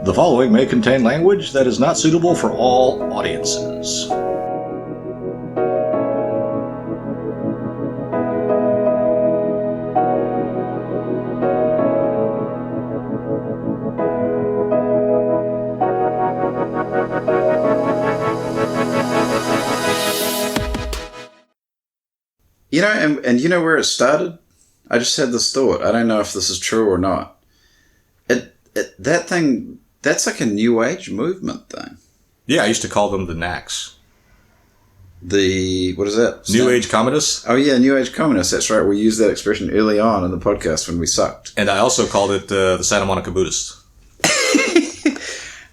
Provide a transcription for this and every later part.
The following may contain language that is not suitable for all audiences. You know, and you know where it started? I just had this thought. I don't know if this is true or not. That thing, that's like a New Age movement thing. Yeah, I used to call them the Knacks. What is that? New Age communists? Oh yeah, New Age communists. That's right. We used that expression early on in the podcast when we sucked. And I also called it the Santa Monica Buddhists.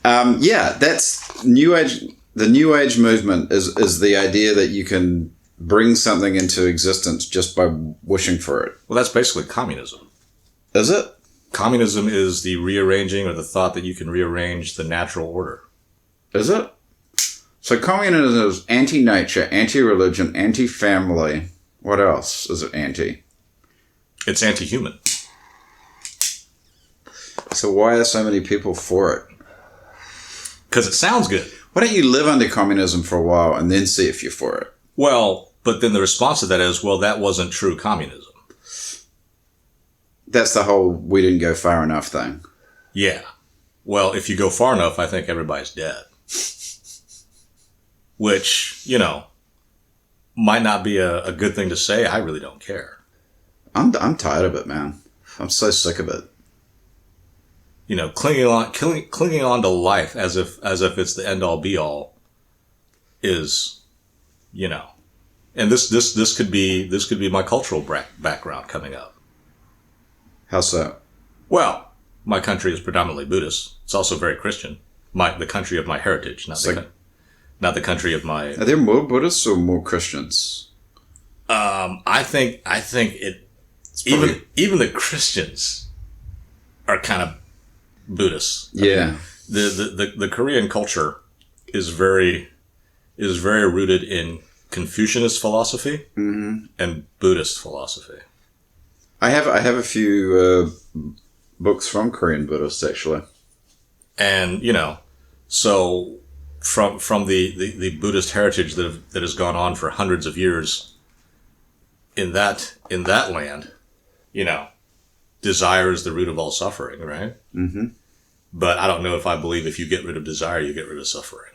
Yeah, that's New Age. The New Age movement is the idea that you can bring something into existence just by wishing for it. Well, that's basically communism. Is it? Communism is the rearranging or the thought that you can rearrange the natural order. Is it? So communism is anti-nature, anti-religion, anti-family. What else is it anti? It's anti-human. So why are so many people for it? Because it sounds good. Why don't you live under communism for a while and then see if you're for it? Well, but then the response to that is, well, that wasn't true communism. That's the whole we didn't go far enough thing. Yeah. Well, if you go far enough, I think everybody's dead. Which, you know, might not be a good thing to say. I really don't care. I'm tired of it, man. I'm so sick of it. You know, clinging on to life as if it's the end all be all is, you know, and this could be my cultural background coming up. How so? Well, my country is predominantly Buddhist. It's also very Christian. The country of my heritage, not the country of my. Are there more Buddhists or more Christians? I think even the Christians are kind of Buddhists. Yeah. The Korean culture is very rooted in Confucianist philosophy and Buddhist philosophy. I have a few books from Korean Buddhists, actually. And, you know, so from the Buddhist heritage that has gone on for hundreds of years in that land, you know, desire is the root of all suffering, right? Mm-hmm. But I don't know if I believe if you get rid of desire, you get rid of suffering.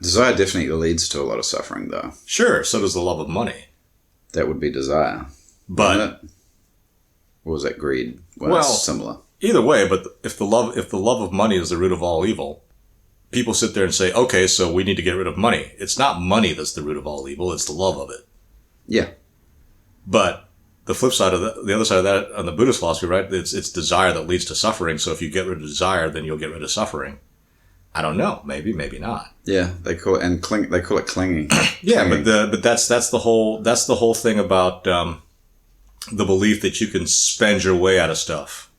Desire definitely leads to a lot of suffering, though. Sure, so does the love of money. That would be desire. But or was that greed? Well, it's similar. Either way, but if the love of money is the root of all evil, people sit there and say, okay, so we need to get rid of money. It's not money that's the root of all evil, it's the love of it. Yeah. But the flip side of the other side of that on the Buddhist philosophy, right? It's desire that leads to suffering. So if you get rid of desire, then you'll get rid of suffering. I don't know. Maybe not. Yeah, they call it clinging. Yeah, clinging. but that's the whole thing about the belief that you can spend your way out of stuff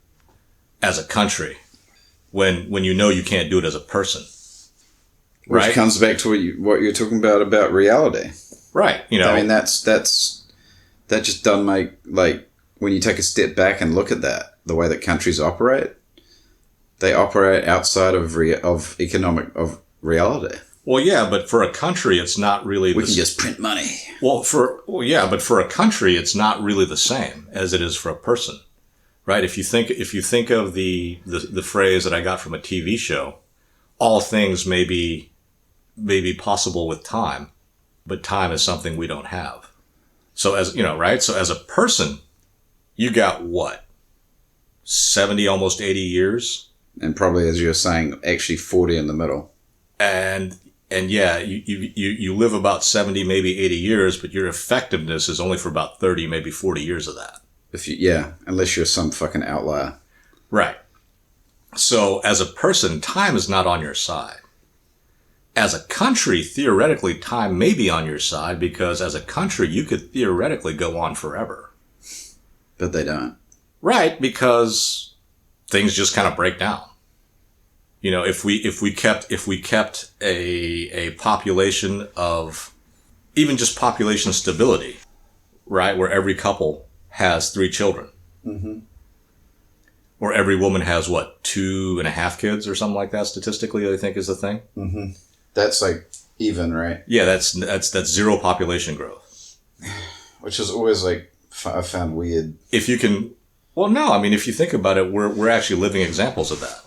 as a country when you know you can't do it as a person. Which comes back to what you're talking about reality. Right. You know, I mean, that just doesn't make, like, when you take a step back and look at that, the way that countries operate, they operate outside of reality. Well, yeah, but for a country, it's not really. We can just print money. But for a country, it's not really the same as it is for a person, right? If you think of the phrase that I got from a TV show, all things may be possible with time, but time is something we don't have. So as you know, right? So as a person, you got what? 70, almost 80 years. And probably, as you're saying, actually 40 in the middle. And yeah, you live about 70, maybe 80 years, but your effectiveness is only for about 30, maybe 40 years of that. Unless you're some fucking outlier. Right. So as a person, time is not on your side. As a country, theoretically, time may be on your side because as a country, you could theoretically go on forever. But they don't. Right, because things just kind of break down. You know, if we kept a population of even just population stability, right, where every couple has 3 children, Mm-hmm. Or every woman has, what, 2.5 kids or something like that, statistically, I think is the thing. Mm-hmm. That's like even, right? Yeah, that's zero population growth. Which is always like, I found weird. If you can, well, no, I mean, if you think about it, we're actually living examples of that.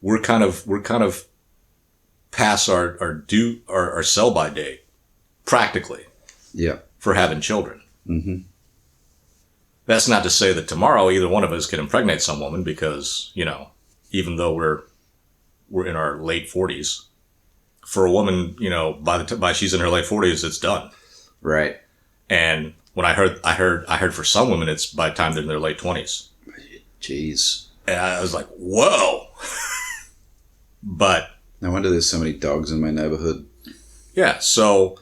We're kind of past our sell by date, practically. Yeah. For having children. Mm-hmm. That's not to say that tomorrow either one of us can impregnate some woman, because, you know, even though we're in our late 40s, for a woman, you know, by she's in her late 40s, it's done. Right. And when I heard for some women, it's by the time they're in their late 20s. Jeez. And I was like, whoa. But no wonder there's so many dogs in my neighborhood. Yeah. So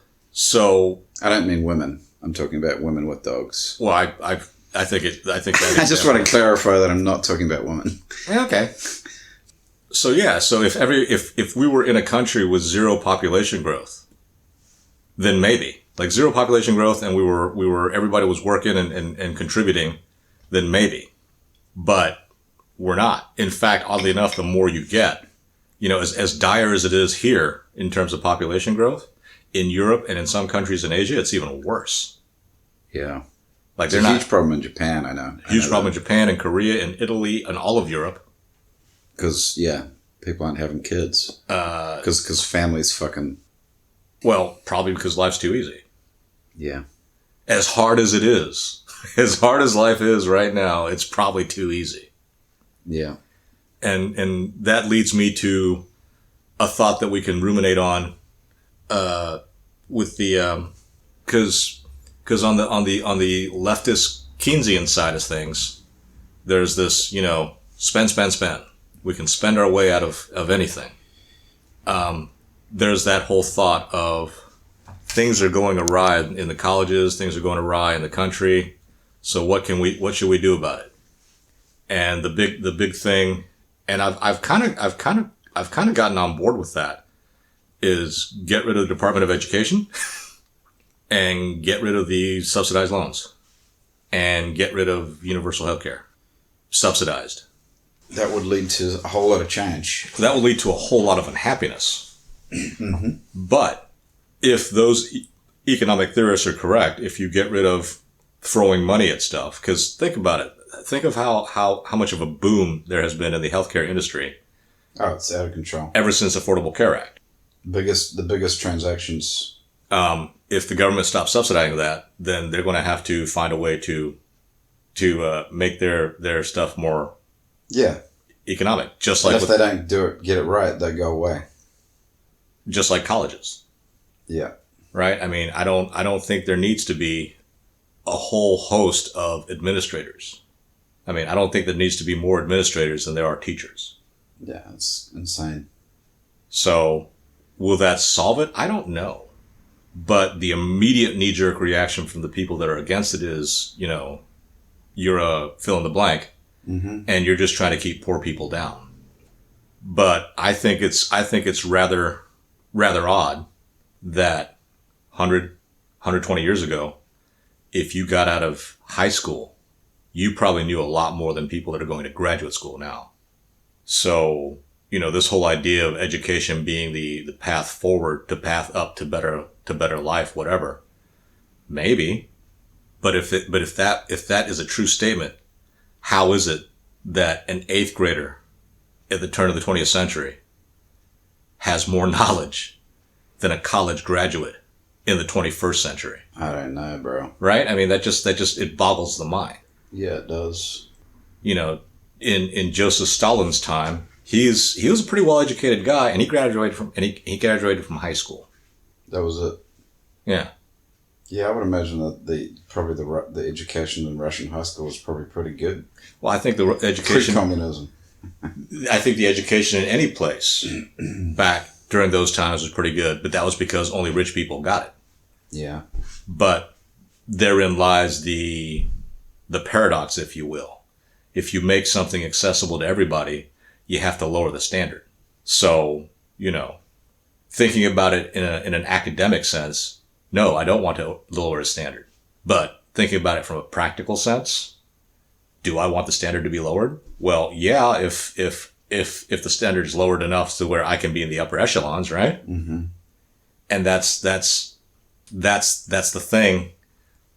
I don't mean women. I'm talking about women with dogs. Well, I think that I just want to clarify that I'm not talking about women. Okay. So yeah, so if we were in a country with zero population growth, then maybe, like, zero population growth, and we were everybody was working and contributing, then maybe. But we're not. In fact, oddly enough, the more you get, you know, as dire as it is here in terms of population growth, in Europe and in some countries in Asia, it's even worse. Yeah. Like, it's a huge problem in Japan, I know. Huge problem in Japan and Korea and Italy and all of Europe. Because, yeah, people aren't having kids. Because families fucking... Well, probably because life's too easy. Yeah. As hard as it is, as hard as life is right now, it's probably too easy. Yeah. And that leads me to a thought that we can ruminate on, with the, because on the leftist Keynesian side of things, there's this, you know, spend. We can spend our way out of anything. There's that whole thought of things are going awry in the colleges, things are going awry in the country. So what should we do about it? And the big thing, and I've kind of gotten on board with that, is get rid of the Department of Education and get rid of the subsidized loans and get rid of universal health care. Subsidized. That would lead to a whole lot of change. That would lead to a whole lot of unhappiness. Mm-hmm. But if those economic theorists are correct, if you get rid of throwing money at stuff, because think about it. Think of how much of a boom there has been in the healthcare industry. Oh, it's out of control. Ever since Affordable Care Act. The biggest transactions. If the government stops subsidizing that, then they're going to have to find a way to make their stuff more economic. Just like, and if they don't get it right, they go away. Just like colleges. Yeah. Right? I mean, I don't think there needs to be a whole host of administrators. I mean, I don't think there needs to be more administrators than there are teachers. Yeah, it's insane. So, will that solve it? I don't know. But the immediate knee-jerk reaction from the people that are against it is, you know, you're a fill in the blank, mm-hmm. and you're just trying to keep poor people down. But I think it's rather odd that 120 years ago, if you got out of high school, you probably knew a lot more than people that are going to graduate school now. So, you know, this whole idea of education being the path forward, to path up to better life, whatever, maybe. But if that is a true statement, how is it that an 8th grader at the turn of the 20th century has more knowledge than a college graduate in the 21st century? I don't know, bro. Right? I mean, that just it boggles the mind. Yeah, it does. You know, in Joseph Stalin's time, he was a pretty well educated guy, and he graduated from high school. That was it. Yeah. Yeah, I would imagine that the education in Russian high school was probably pretty good. Well, I think the education pre-communism. I think the education in any place back during those times was pretty good, but that was because only rich people got it. Yeah. But therein lies the paradox, if you will. If you make something accessible to everybody, you have to lower the standard. So, you know, thinking about it in an academic sense, no, I don't want to lower a standard. But thinking about it from a practical sense, Do I want the standard to be lowered? Well, yeah, if the standard is lowered enough to where I can be in the upper echelons, right? Mm-hmm. And that's the thing,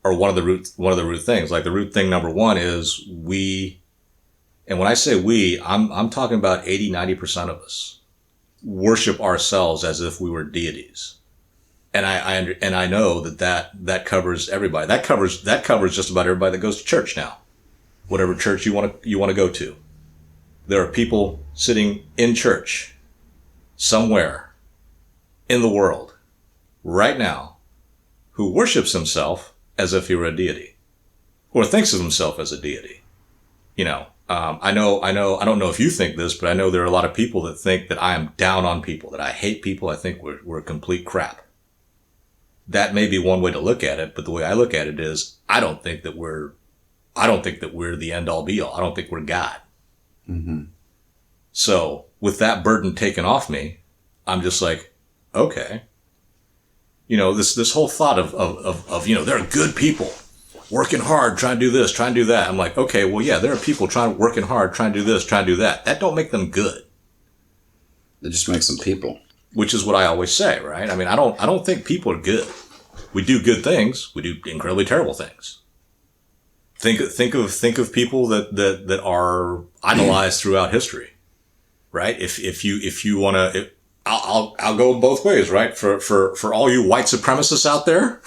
or one of the root things. Like the root thing number one is we, and when I say we, I'm talking about 80-90% of us worship ourselves as if we were deities. And I know that covers everybody. That covers just about everybody that goes to church now. Whatever church you want to go to. There are people sitting in church somewhere in the world right now who worships himself as if he were a deity, or thinks of himself as a deity. You know, I don't know if you think this, but I know there are a lot of people that think that I am down on people, that I hate people. I think we're complete crap. That may be one way to look at it, but the way I look at it is I don't think that we're the end all be all. I don't think we're God. Mm-hmm. So with that burden taken off me, I'm just like, okay. You know, this whole thought of, you know, there are good people working hard, trying to do this, trying to do that. I'm like, okay, well, yeah, there are people working hard, trying to do this, trying to do that. That don't make them good. It just makes them people. Which is what I always say, right? I mean, I don't think people are good. We do good things. We do incredibly terrible things. Think of people that are idolized throughout history, right? If you want to, I'll go both ways, right? For all you white supremacists out there,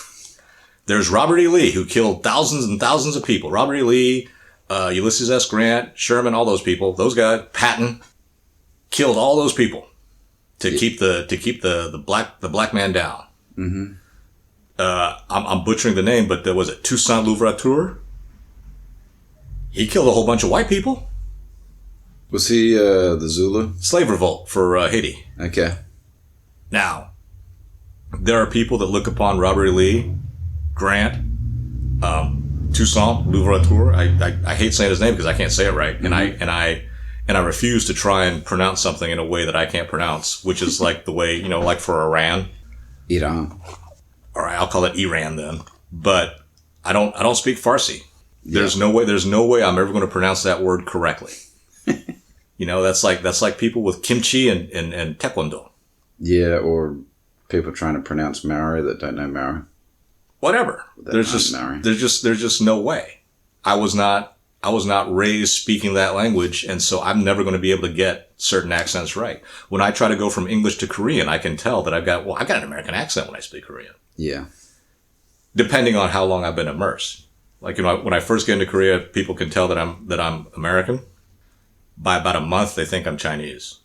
there's Robert E. Lee, who killed thousands and thousands of people. Robert E. Lee, Ulysses S. Grant, Sherman, all those people, those guys, Patton, killed all those people to keep the black man down. Mm-hmm. I'm butchering the name, but was it Toussaint Louverture? He killed a whole bunch of white people. Was he the Zulu? Slave revolt for Haiti. Okay. Now, there are people that look upon Robert E. Lee, Grant, Toussaint Louverture. I hate saying his name because I can't say it right, mm-hmm. and I refuse to try and pronounce something in a way that I can't pronounce, which is like the way, you know, like for Iran. Iran. All right, I'll call it Iran then. But I don't speak Farsi. There's no way I'm ever going to pronounce that word correctly. You know, that's like people with kimchi and taekwondo. Yeah, or people trying to pronounce Maori that don't know Maori. Whatever. There's just no way. I was not raised speaking that language, and so I'm never going to be able to get certain accents right. When I try to go from English to Korean, I can tell that I've got an American accent when I speak Korean. Yeah. Depending on how long I've been immersed. Like, you know, when I first get into Korea, people can tell that I'm American. By about a month, they think I'm Chinese.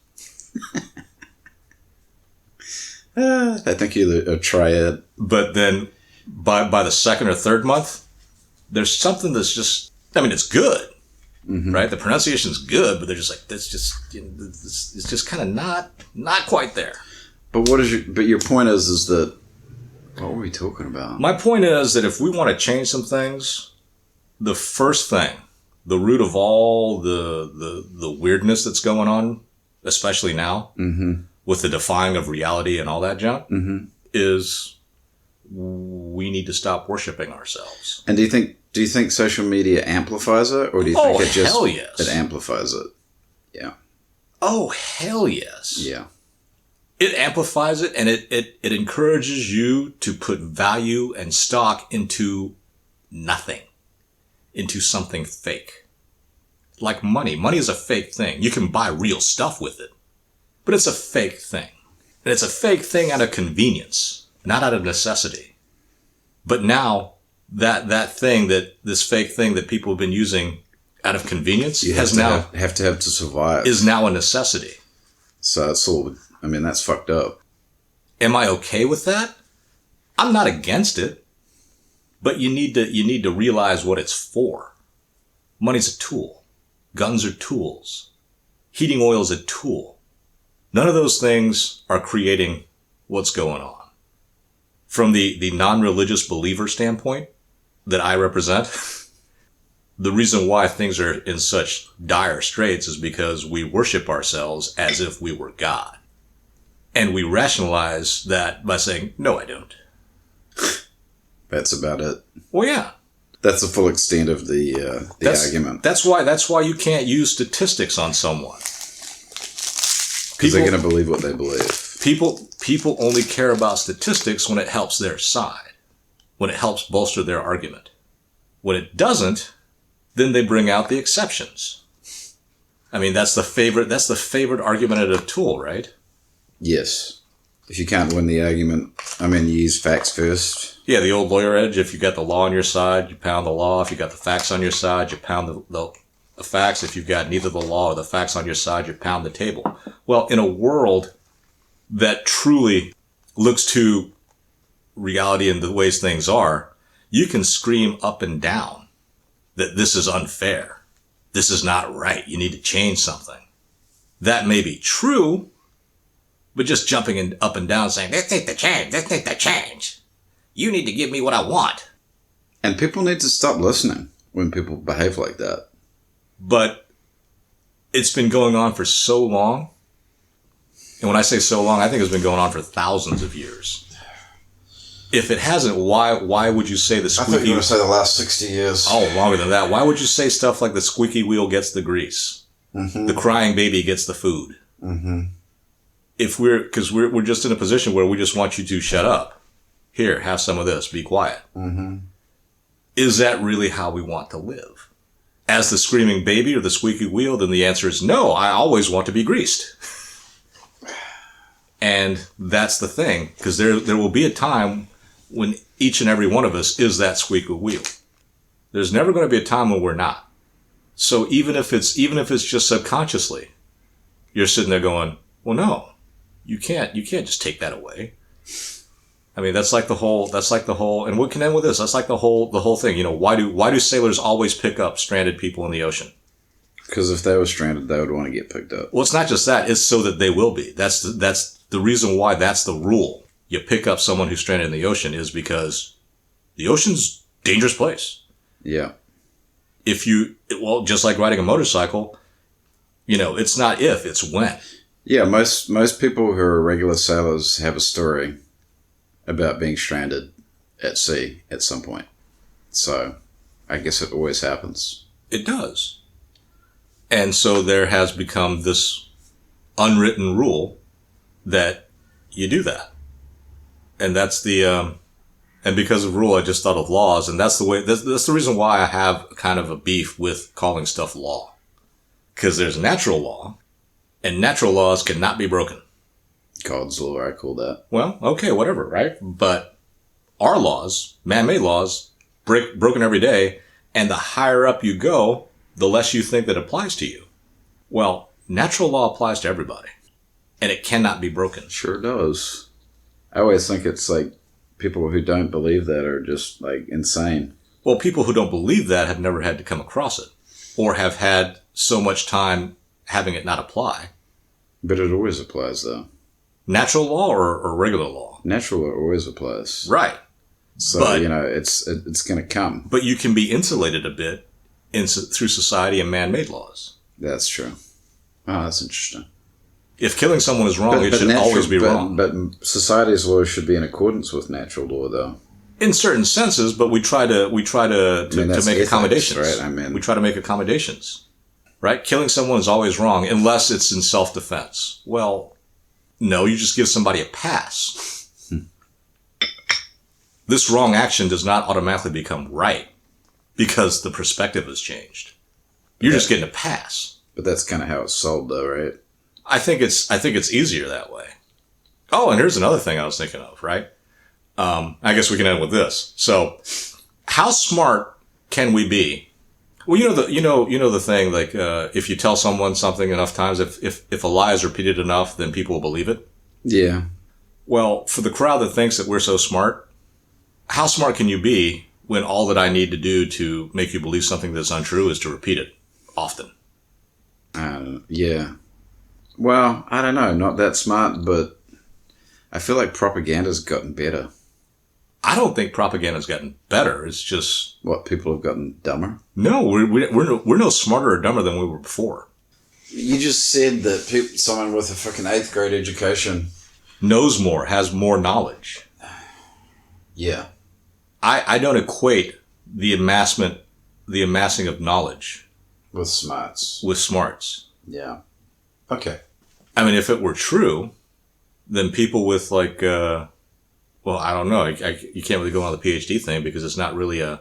I think you're a triad. But then by the second or third month, there's something that's just, I mean, it's good, mm-hmm. right? The pronunciation's good, but they're just like, that's just, you know, it's just kind of not quite there. But your point is that, what were we talking about? My point is that if we want to change some things, the first thing, the root of all the weirdness that's going on, especially now, mm-hmm. with the defying of reality and all that junk, mm-hmm. is we need to stop worshiping ourselves. And do you think social media amplifies it, or do you think it just hell yes. it amplifies it? Yeah. Oh, hell yes. Yeah. It amplifies it, and it encourages you to put value and stock into nothing, into something fake. Like money. Money is a fake thing. You can buy real stuff with it, but it's a fake thing. And it's a fake thing out of convenience, not out of necessity. But now, this fake thing that people have been using out of convenience have to survive, is now a necessity. So it's all, I mean, that's fucked up. Am I okay with that? I'm not against it, but you need to realize what it's for. Money's a tool. Guns are tools. Heating oil is a tool. None of those things are creating what's going on. From the non-religious believer standpoint that I represent, the reason why things are in such dire straits is because we worship ourselves as if we were God. And we rationalize that by saying, no, I don't. That's about it. Well, yeah. That's the full extent of the argument. That's why you can't use statistics on someone. Because they're going to believe what they believe. People only care about statistics when it helps their side, when it helps bolster their argument. When it doesn't, then they bring out the exceptions. I mean, that's the favorite argumentative tool, right? Yes. If you can't win the argument, you use facts first. Yeah, the old lawyer edge. If you got the law on your side, you pound the law. If you got the facts on your side, you pound the facts. If you've got neither the law or the facts on your side, you pound the table. Well, in a world that truly looks to reality and the ways things are, you can scream up and down that this is unfair. This is not right. You need to change something. That may be true, but just jumping up and down saying, this needs to change, this needs to change. You need to give me what I want. And people need to stop listening when people behave like that. But it's been going on for so long. And when I say so long, I think it's been going on for thousands of years. If it hasn't, why would you say the squeaky... I thought you were going to say the last 60 years. Oh, longer than that. Why would you say stuff like the squeaky wheel gets the grease? Mm-hmm. The crying baby gets the food? Mm-hmm. Because we're just in a position where we just want you to shut up. Here, have some of this. Be quiet. Mm-hmm. Is that really how we want to live? As the screaming baby or the squeaky wheel, then the answer is no, I always want to be greased. And that's the thing, because there will be a time when each and every one of us is that squeaky wheel. There's never going to be a time when we're not. So even if it's just subconsciously, you're sitting there going, well, no, you can't just take that away. I mean, that's like the whole, and we can end with this. That's like the whole thing. You know, why do sailors always pick up stranded people in the ocean? Because if they were stranded, they would want to get picked up. Well, it's not just that. It's so that they will be. That's the reason why that's the rule. You pick up someone who's stranded in the ocean is because the ocean's a dangerous place. Yeah. Just like riding a motorcycle, it's not if, it's when. Yeah, most people who are regular sailors have a story about being stranded at sea at some point. So I guess it always happens. It does. And so there has become this unwritten rule that you do that. And that's and because of rule, I just thought of laws. And that's the reason why I have kind of a beef with calling stuff law. Because there's natural law, and natural laws cannot be broken. God's law, I call that. Well, okay, whatever, right? But our laws, man-made laws, broken every day, and the higher up you go, the less you think that applies to you. Well, natural law applies to everybody, and it cannot be broken. Sure does. I always think it's like people who don't believe that are just like insane. Well, people who don't believe that have never had to come across it, or have had so much time having it not apply. But it always applies, though. Natural law or regular law? Natural law always applies. Right. So, it's going to come. But you can be insulated a bit through society and man-made laws. That's true. Oh, that's interesting. If killing someone is wrong, it should always be wrong. But society's law should be in accordance with natural law, though. In certain senses, but we try to make ethics, accommodations. Right? We try to make accommodations. Right? Killing someone is always wrong unless it's in self-defense. Well, no, you just give somebody a pass. This wrong action does not automatically become right because the perspective has changed. You're just getting a pass. But that's kind of how it's sold, though, right? I think it's easier that way. Oh, and here's another thing I was thinking of, right? I guess we can end with this. So, how smart can we be? Well, you know the thing, like, if you tell someone something enough times, if a lie is repeated enough, then people will believe it. Yeah. Well, for the crowd that thinks that we're so smart, how smart can you be when all that I need to do to make you believe something that's untrue is to repeat it often? Yeah. Well, I don't know, not that smart, but I feel like propaganda's gotten better. I don't think propaganda's gotten better. It's just... What, people have gotten dumber? No, we're no smarter or dumber than we were before. You just said that someone with a fucking 8th grade education... knows more, has more knowledge. Yeah. I don't equate the amassing of knowledge With smarts. with smarts. Yeah. Okay. I mean, if it were true, then people with like, well, I don't know. You can't really go on the PhD thing because it's not really an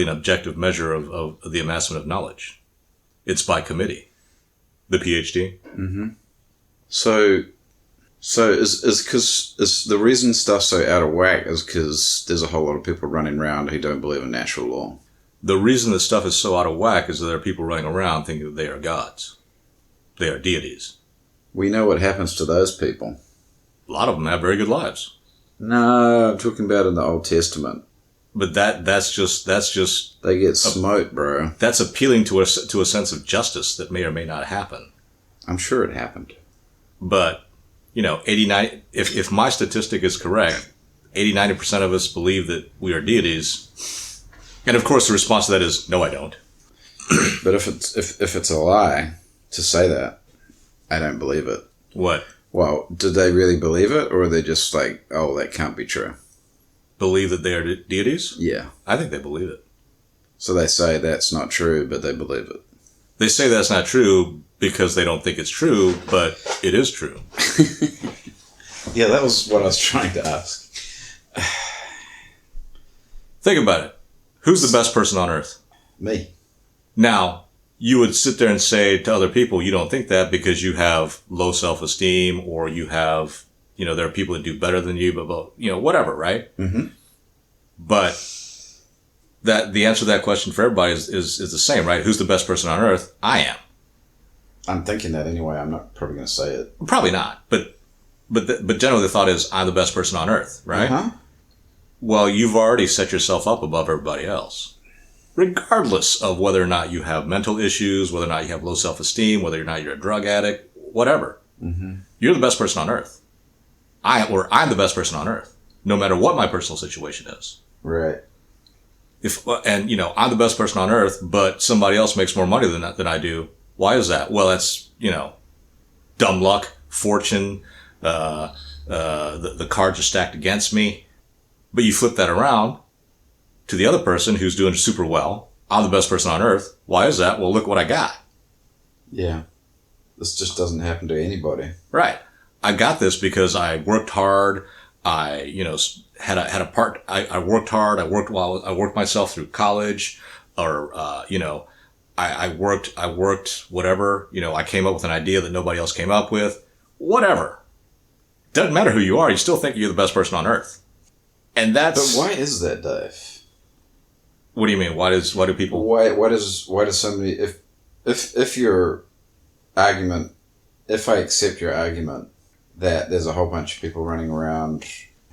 objective measure of the amassment of knowledge. It's by committee. The PhD. Mm-hmm. So is the reason stuff's so out of whack is because there's a whole lot of people running around who don't believe in natural law. The reason that stuff is so out of whack is that there are people running around thinking that they are gods. They are deities. We know what happens to those people. A lot of them have very good lives. No, I'm talking about in the Old Testament. But that's just They get smoked, bro. that's appealing to a sense of justice that may or may not happen. I'm sure it happened. But 89. If my statistic is correct, 80-90% of us believe that we are deities, and of course the response to that is no, I don't. But if it's a lie to say that, I don't believe it. What? Well, did they really believe it, or are they just like, oh, that can't be true? Believe that they are deities? Yeah. I think they believe it. So they say that's not true, but they believe it. They say that's not true because they don't think it's true, but it is true. Yeah, that was what I was trying to ask. Think about it. Who's the best person on earth? Me. Now, you would sit there and say to other people, you don't think that because you have low self-esteem, or you have, there are people that do better than you, but whatever, right? Mm-hmm. But that the answer to that question for everybody is the same, right? Who's the best person on earth? I am. I'm thinking that anyway. I'm not probably going to say it. Probably not, but generally the thought is I'm the best person on earth, right? Uh-huh. Well, you've already set yourself up above everybody else, regardless of whether or not you have mental issues, whether or not you have low self-esteem, whether or not you're a drug addict, whatever. Mm-hmm. You're the best person on earth. I'm the best person on earth, no matter what my personal situation is. Right. I'm the best person on earth, but somebody else makes more money than I do. Why is that? Well, that's, dumb luck, fortune, the cards are stacked against me. But you flip that around to the other person who's doing super well. I'm the best person on earth. Why is that? Well, look what I got. Yeah. This just doesn't happen to anybody. Right. I got this because I worked hard. I worked hard. I worked myself through college, or, I worked whatever, I came up with an idea that nobody else came up with, whatever. Doesn't matter who you are. You still think you're the best person on earth. And that's. But why is that, Dave? What do you mean? Why do people? Why does somebody, if your argument, if I accept your argument that there's a whole bunch of people running around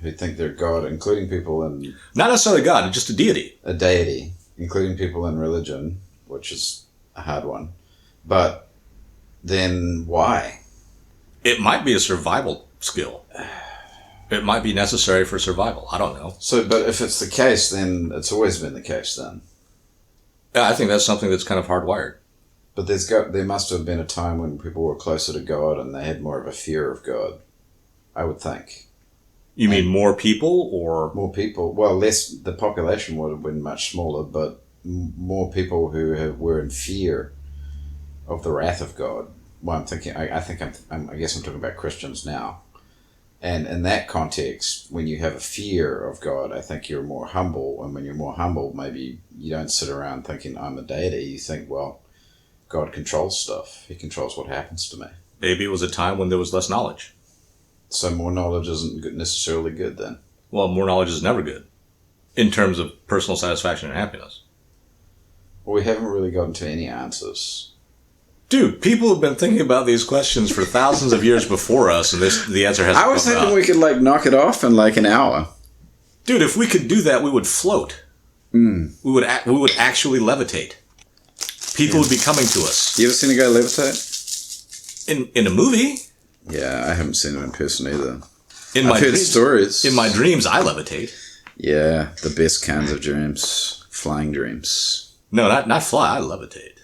who think they're God, including people in... Not necessarily God, just a deity. A deity, including people in religion, which is a hard one. But then why? It might be a survival skill. It might be necessary for survival. I don't know. So, but if it's the case, then it's always been the case then. Yeah, I think that's something that's kind of hardwired. But there must have been a time when people were closer to God and they had more of a fear of God, I would think. You mean more people, or? More people. Well, the population would have been much smaller, but more people who were in fear of the wrath of God. Well, I'm thinking, I guess I'm talking about Christians now. And in that context, when you have a fear of God, I think you're more humble. And when you're more humble, maybe you don't sit around thinking, I'm a deity. You think, well, God controls stuff. He controls what happens to me. Maybe it was a time when there was less knowledge. So more knowledge isn't necessarily good then? Well, more knowledge is never good in terms of personal satisfaction and happiness. Well, we haven't really gotten to any answers. Dude, people have been thinking about these questions for thousands of years before us, and the answer hasn't come out. I was thinking we could knock it off in an hour. Dude, if we could do that, we would float. Mm. We would actually levitate. People would be coming to us. You ever seen a guy levitate? In a movie? Yeah, I haven't seen it in person either. I've heard stories. In my dreams, I levitate. Yeah, the best kinds of dreams. Flying dreams. No, not fly. I levitate.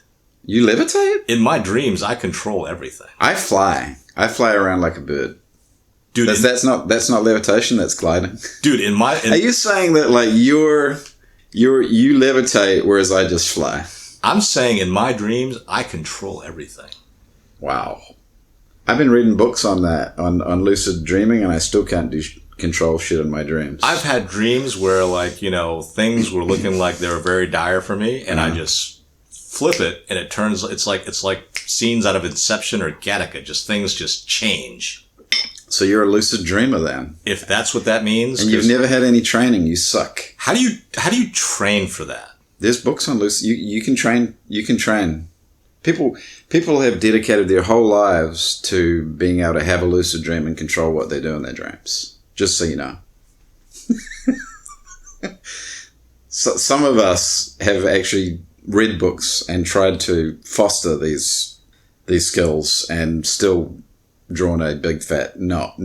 You levitate? In my dreams, I control everything. I fly. I fly around like a bird. Dude, that's not levitation. That's gliding. Dude, are you saying that You levitate, whereas I just fly. I'm saying in my dreams, I control everything. Wow. I've been reading books on that, on lucid dreaming, and I still can't control shit in my dreams. I've had dreams where, like, things were looking like they were very dire for me, and I just flip it, and it turns, it's like scenes out of Inception or Gattaca, things just change. So you're a lucid dreamer then? If that's what that means. And you've never had any training, you suck. How do you train for that? There's books on lucid, you can train, People have dedicated their whole lives to being able to have a lucid dream and control what they do in their dreams. Just so you know. So some of us have actually read books and tried to foster these skills and still drawn a big fat naught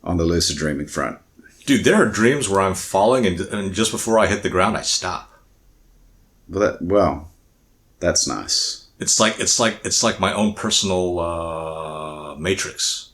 on the lucid dreaming front. Dude, there are dreams where I'm falling and just before I hit the ground, I stop. Well, that's nice. It's like my own personal matrix.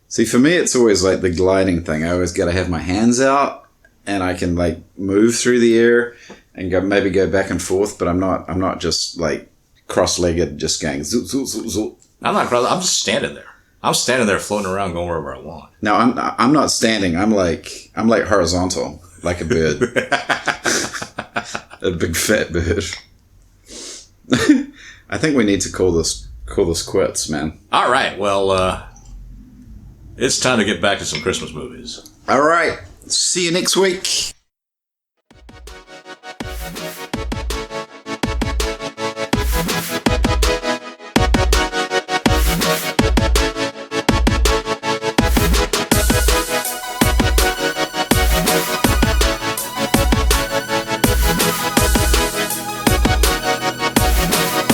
See, for me, it's always like the gliding thing. I always got to have my hands out, and I can like move through the air and maybe go back and forth. But I'm not just like cross-legged, just going zoop zoop zoop zoop. I'm not cross. I'm just standing there. I'm standing there, floating around, going wherever I want. No, I'm not standing. I'm like horizontal, like a bird, a big fat bird. I think we need to call this quits, man. All right. Well, it's time to get back to some Christmas movies. All right. See you next week.